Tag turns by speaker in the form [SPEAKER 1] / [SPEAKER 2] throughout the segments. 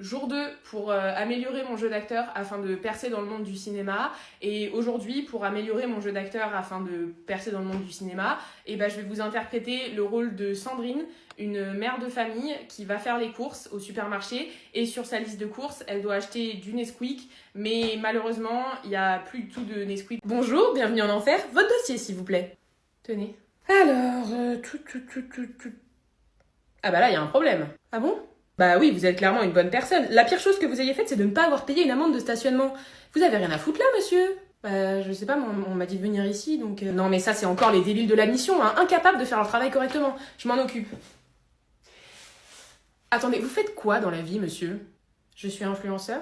[SPEAKER 1] jour 2 pour améliorer mon jeu d'acteur afin de percer dans le monde du cinéma. Et aujourd'hui, pour améliorer mon jeu d'acteur afin de percer dans le monde du cinéma, je vais vous interpréter le rôle de Sandrine, une mère de famille qui va faire les courses au supermarché. Et sur sa liste de courses, elle doit acheter du Nesquik. Mais malheureusement, il n'y a plus du tout de Nesquik. Bonjour, bienvenue en enfer. Votre dossier, s'il vous plaît. Tenez. Alors, Ah bah là, il y a un problème. Ah bon ? Bah oui, vous êtes clairement une bonne personne. La pire chose que vous ayez faite, c'est de ne pas avoir payé une amende de stationnement. Vous avez rien à foutre là, monsieur ? Bah, je sais pas, on m'a dit de venir ici, donc... Non mais ça, c'est encore les débiles de la mission, hein, incapables de faire leur travail correctement. Je m'en occupe. Attendez, vous faites quoi dans la vie, monsieur ? Je suis influenceur ?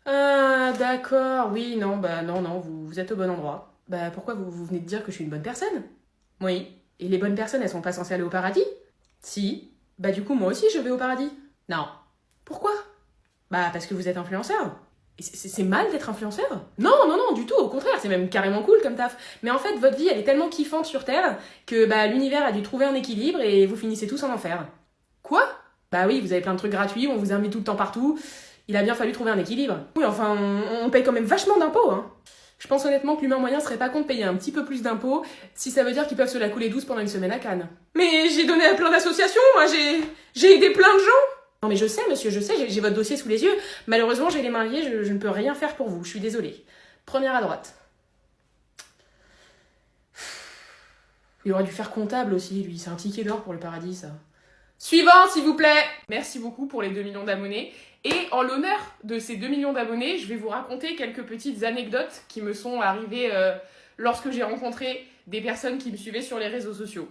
[SPEAKER 1] Ah, d'accord, oui, non, vous êtes au bon endroit. Bah, pourquoi vous venez de dire que je suis une bonne personne ? Oui. Et les bonnes personnes, elles sont pas censées aller au paradis ? Si. Bah du coup, moi aussi, je vais au paradis. Non. Pourquoi ? Bah parce que vous êtes influenceur. Et c'est mal d'être influenceur ? Non, du tout, au contraire, c'est même carrément cool comme taf. Mais en fait, votre vie, elle est tellement kiffante sur Terre que l'univers a dû trouver un équilibre et vous finissez tous en enfer. Quoi ? Bah oui, vous avez plein de trucs gratuits, on vous invite tout le temps partout. Il a bien fallu trouver un équilibre. Oui, enfin, on paye quand même vachement d'impôts, hein. Je pense honnêtement que l'humain moyen serait pas contre de payer un petit peu plus d'impôts si ça veut dire qu'ils peuvent se la couler douce pendant une semaine à Cannes. Mais j'ai donné à plein d'associations, moi, j'ai aidé plein de gens. Non mais je sais, monsieur, j'ai votre dossier sous les yeux. Malheureusement, j'ai les mains liées, je ne peux rien faire pour vous, je suis désolée. Première à droite. Il aurait dû faire comptable aussi, lui, c'est un ticket d'or pour le paradis, ça. Suivant, s'il vous plaît. Merci beaucoup pour les 2 millions d'abonnés. Et en l'honneur de ces 2 millions d'abonnés, je vais vous raconter quelques petites anecdotes qui me sont arrivées lorsque j'ai rencontré des personnes qui me suivaient sur les réseaux sociaux.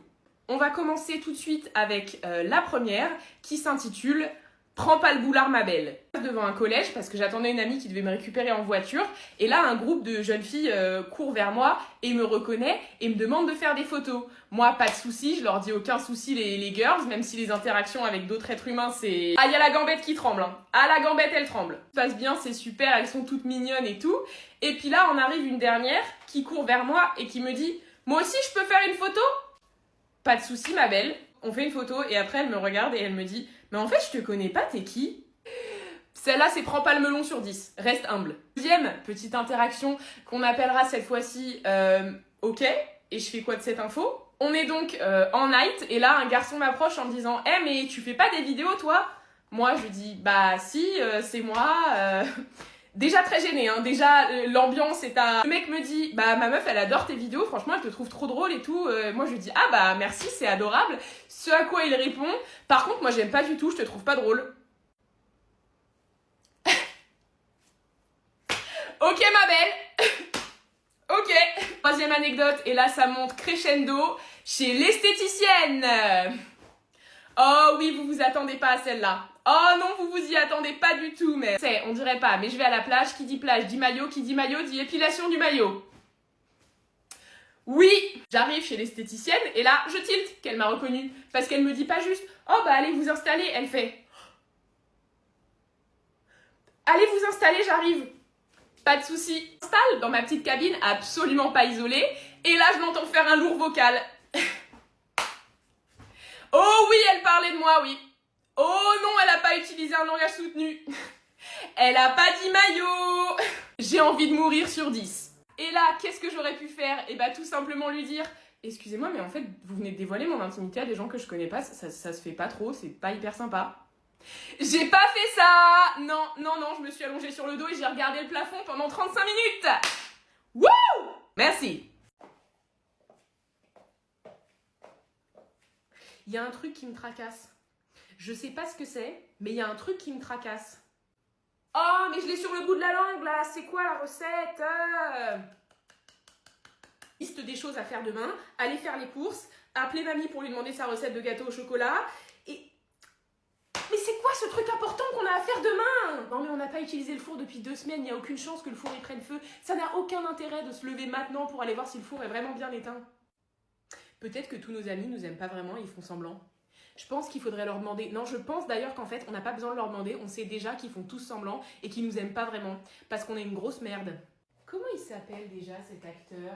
[SPEAKER 1] On va commencer tout de suite avec la première qui s'intitule « Prends pas le boulard ma belle ». Devant un collège parce que j'attendais une amie qui devait me récupérer en voiture. Et là, un groupe de jeunes filles court vers moi et me reconnaît et me demande de faire des photos. Moi, pas de souci, je leur dis aucun souci les girls, même si les interactions avec d'autres êtres humains, c'est... Ah, il y a la gambette qui tremble, hein. Ah, la gambette, elle tremble. Ça se passe bien, c'est super, elles sont toutes mignonnes et tout. Et puis là, on arrive une dernière qui court vers moi et qui me dit « Moi aussi, je peux faire une photo ?» Pas de souci, ma belle. On fait une photo et après, elle me regarde et elle me dit « Mais en fait, je te connais pas, t'es qui ?» Celle-là, c'est prends pas le melon sur 10. Reste humble. Deuxième petite interaction qu'on appellera cette fois-ci OK. Et je fais quoi de cette info ? On est donc en night et là, un garçon m'approche en me disant « mais tu fais pas des vidéos, toi ?» Moi, je dis « Bah si, c'est moi. » Déjà très gênée, hein. Déjà l'ambiance est à... Le mec me dit « ma meuf, elle adore tes vidéos, franchement, elle te trouve trop drôle et tout. » Moi, je lui dis « Ah merci, c'est adorable. » Ce à quoi il répond « Par contre, moi, j'aime pas du tout, je te trouve pas drôle. » Ok, ma belle. Ok. Troisième anecdote, et là, ça monte crescendo chez l'esthéticienne. Oh oui, vous vous attendez pas à celle-là. Oh non, vous vous y attendez pas du tout, mais... On dirait pas, mais je vais à la plage, qui dit plage dit maillot, qui dit maillot dit épilation du maillot. Oui, j'arrive chez l'esthéticienne, et là, je tilte qu'elle m'a reconnue. Parce qu'elle me dit pas juste, oh allez vous installer, elle fait... Allez vous installer, j'arrive. Pas de souci. J'installe dans ma petite cabine, absolument pas isolée, et là, je l'entends faire un lourd vocal. Oh oui, elle parlait de moi, oui. Oh non, elle a pas utilisé un langage soutenu. Elle a pas dit maillot. J'ai envie de mourir sur 10. Et là, qu'est-ce que j'aurais pu faire ? Tout simplement lui dire « Excusez-moi, mais en fait, vous venez de dévoiler mon intimité à des gens que je connais pas, ça se fait pas trop, c'est pas hyper sympa. » J'ai pas fait ça. Non, je me suis allongée sur le dos et j'ai regardé le plafond pendant 35 minutes. Wouh ! Merci. Il y a un truc qui me tracasse. Je sais pas ce que c'est, mais il y a un truc qui me tracasse. Oh, mais je l'ai sur le bout de la langue, là. C'est quoi la recette ? Liste des choses à faire demain, aller faire les courses, appeler mamie pour lui demander sa recette de gâteau au chocolat. Et... Mais c'est quoi ce truc important qu'on a à faire demain ? Non, mais on n'a pas utilisé le four depuis 2 semaines. Il n'y a aucune chance que le four y prenne feu. Ça n'a aucun intérêt de se lever maintenant pour aller voir si le four est vraiment bien éteint. Peut-être que tous nos amis nous aiment pas vraiment et ils font semblant. Je pense qu'il faudrait leur demander... Non, je pense d'ailleurs qu'en fait, on n'a pas besoin de leur demander. On sait déjà qu'ils font tous semblant et qu'ils nous aiment pas vraiment. Parce qu'on est une grosse merde. Comment il s'appelle déjà cet acteur ?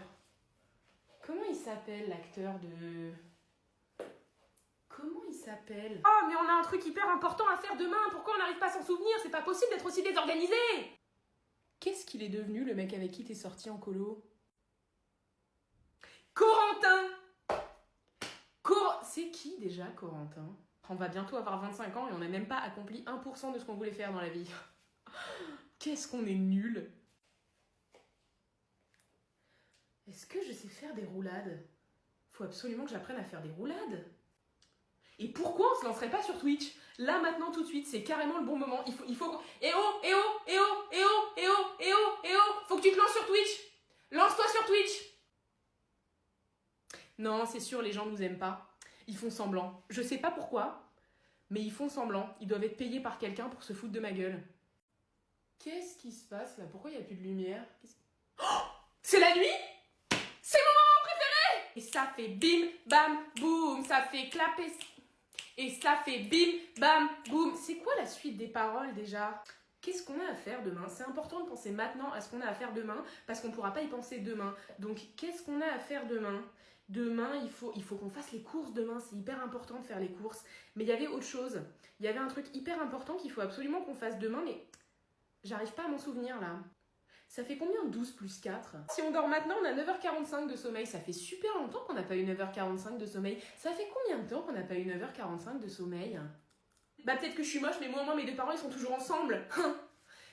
[SPEAKER 1] Comment il s'appelle l'acteur de... Comment il s'appelle? Ah, mais on a un truc hyper important à faire demain. Pourquoi on n'arrive pas à s'en souvenir? C'est pas possible d'être aussi désorganisé. Qu'est-ce qu'il est devenu, le mec avec qui t'es sorti en colo? Corentin. C'est qui déjà, Corentin? On va bientôt avoir 25 ans et on n'a même pas accompli 1% de ce qu'on voulait faire dans la vie. Qu'est-ce qu'on est nul. Est-ce que je sais faire des roulades? Faut absolument que j'apprenne à faire des roulades. Et pourquoi on se lancerait pas sur Twitch? Là, maintenant, tout de suite, c'est carrément le bon moment. Il faut... Eh oh, eh oh, eh oh, eh oh, eh oh, eh oh, eh oh. Faut que tu te lances sur Twitch. Lance-toi sur Twitch. Non, c'est sûr, les gens nous aiment pas. Ils font semblant. Je sais pas pourquoi, mais ils font semblant. Ils doivent être payés par quelqu'un pour se foutre de ma gueule. Qu'est-ce qui se passe là? Pourquoi il n'y a plus de lumière? Oh, c'est la nuit? C'est mon moment préféré! Et ça fait bim, bam, boum. Ça fait clapper. Et ça fait bim, bam, boum. C'est quoi la suite des paroles déjà? Qu'est-ce qu'on a à faire demain? C'est important de penser maintenant à ce qu'on a à faire demain, parce qu'on ne pourra pas y penser demain. Donc, qu'est-ce qu'on a à faire demain? Demain, il faut qu'on fasse les courses demain. C'est hyper important de faire les courses. Mais il y avait autre chose. Il y avait un truc hyper important qu'il faut absolument qu'on fasse demain, mais j'arrive pas à m'en souvenir là. Ça fait combien 12 plus 4? Si on dort maintenant, on a 9h45 de sommeil. Ça fait super longtemps qu'on n'a pas eu 9h45 de sommeil. Ça fait combien de temps qu'on n'a pas eu 9h45 de sommeil? Bah peut-être que je suis moche, mais moi mes deux parents, ils sont toujours ensemble.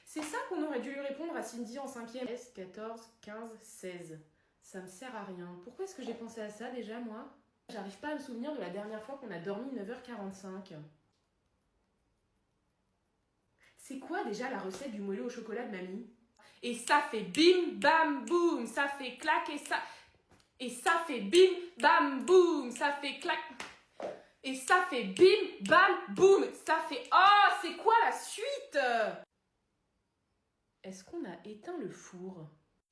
[SPEAKER 1] C'est ça qu'on aurait dû lui répondre à Cindy en 5e. 14, 15, 16. Ça me sert à rien. Pourquoi est-ce que j'ai pensé à ça déjà, moi? J'arrive pas à me souvenir de la dernière fois qu'on a dormi 9h45. C'est quoi déjà la recette du moelleux au chocolat de mamie? Et ça fait bim, bam, boum. Ça fait clac et ça... Et ça fait bim, bam, boum. Ça fait clac... Et ça fait bim, bam, boum. Ça fait... Oh, c'est quoi la suite? Est-ce qu'on a éteint le four?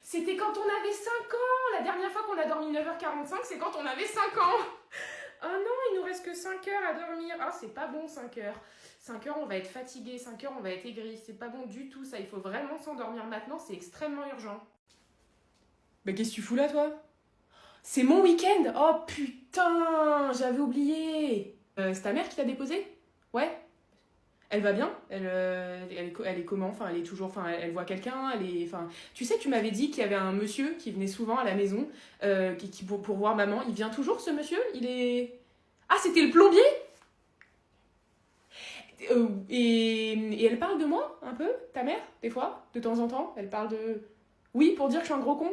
[SPEAKER 1] C'était quand on avait 5 ans. La dernière fois qu'on a dormi 9h45, c'est quand on avait 5 ans. Oh non, il nous reste que 5 heures à dormir. Ah, c'est pas bon 5 heures. 5 heures, on va être fatigué. 5 heures, on va être aigri. C'est pas bon du tout ça. Il faut vraiment s'endormir maintenant. C'est extrêmement urgent. Bah, qu'est-ce que tu fous là, toi? C'est mon week-end. Oh putain, j'avais oublié. C'est ta mère qui t'a déposé? Ouais. Elle va bien? Elle est comment? Enfin, elle est toujours... Enfin, elle voit quelqu'un? Enfin, tu sais, tu m'avais dit qu'il y avait un monsieur qui venait souvent à la maison pour voir maman. Il vient toujours, ce monsieur? Il est... Ah, c'était le plombier? Et elle parle de moi, un peu? Ta mère, des fois? De temps en temps? Elle parle de... Oui, pour dire que je suis un gros con?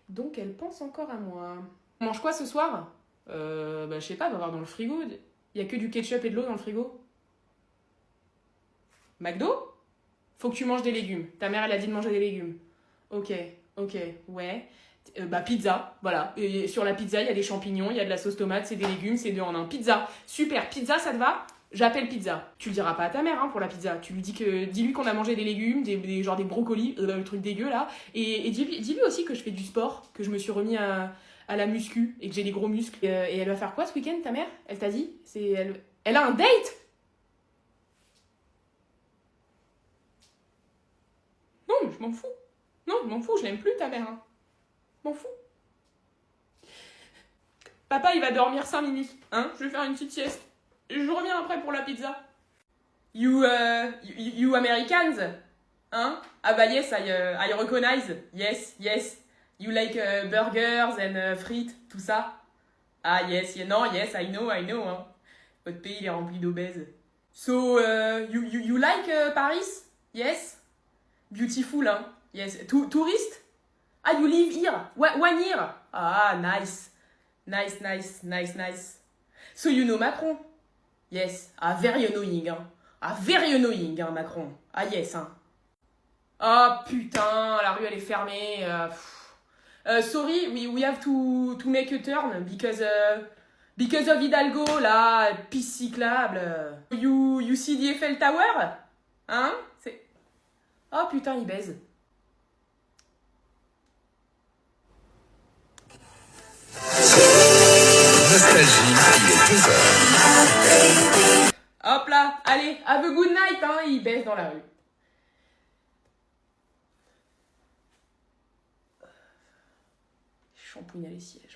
[SPEAKER 1] Donc, elle pense encore à moi. On mange quoi ce soir? Bah, je sais pas, on va voir dans le frigo. Il y a que du ketchup et de l'eau dans le frigo. McDo? Faut que tu manges des légumes. Ta mère, elle a dit de manger des légumes. Ok, ouais. Bah, pizza, voilà. Et sur la pizza, il y a des champignons, il y a de la sauce tomate, c'est des légumes, c'est 2 en 1. Pizza, super. Pizza, ça te va? J'appelle pizza. Tu le diras pas à ta mère, hein, pour la pizza. Tu lui dis-lui qu'on a mangé des légumes, genre des brocolis, le truc dégueu, là. Et dis-lui aussi que je fais du sport, que je me suis remis à la muscu et que j'ai des gros muscles. Et elle va faire quoi ce week-end, ta mère? Elle t'a dit? Elle a un date? Non, mais je m'en fous. Non, je m'en fous, je l'aime plus, ta mère. Hein. Je m'en fous. Papa, il va dormir 5 minutes. Hein? Je vais faire une petite sieste. Je reviens après pour la pizza. You Americans? Hein? Ah bah yes, I recognize. Yes. You like burgers and frites, tout ça? Ah yes, yes, I know, hein. Votre pays, il est rempli d'obèses. So, you like Paris? Yes? Beautiful, hein? Yes. Tourist? Ah, you live here? 1 year? Ah, nice. Nice. So, you know Macron? Yes. Ah, very annoying, hein. Ah, very annoying, hein, Macron. Ah, yes, hein. Ah, putain, la rue, elle est fermée. Sorry, we have to make a turn because of Hidalgo, là, piste cyclable. You see the Eiffel Tower? Hein? Oh putain, il baise.
[SPEAKER 2] Nostalgie, il est 2h.
[SPEAKER 1] Hop là, allez, have a good night, hein, il baise dans la rue. Shampouine les sièges.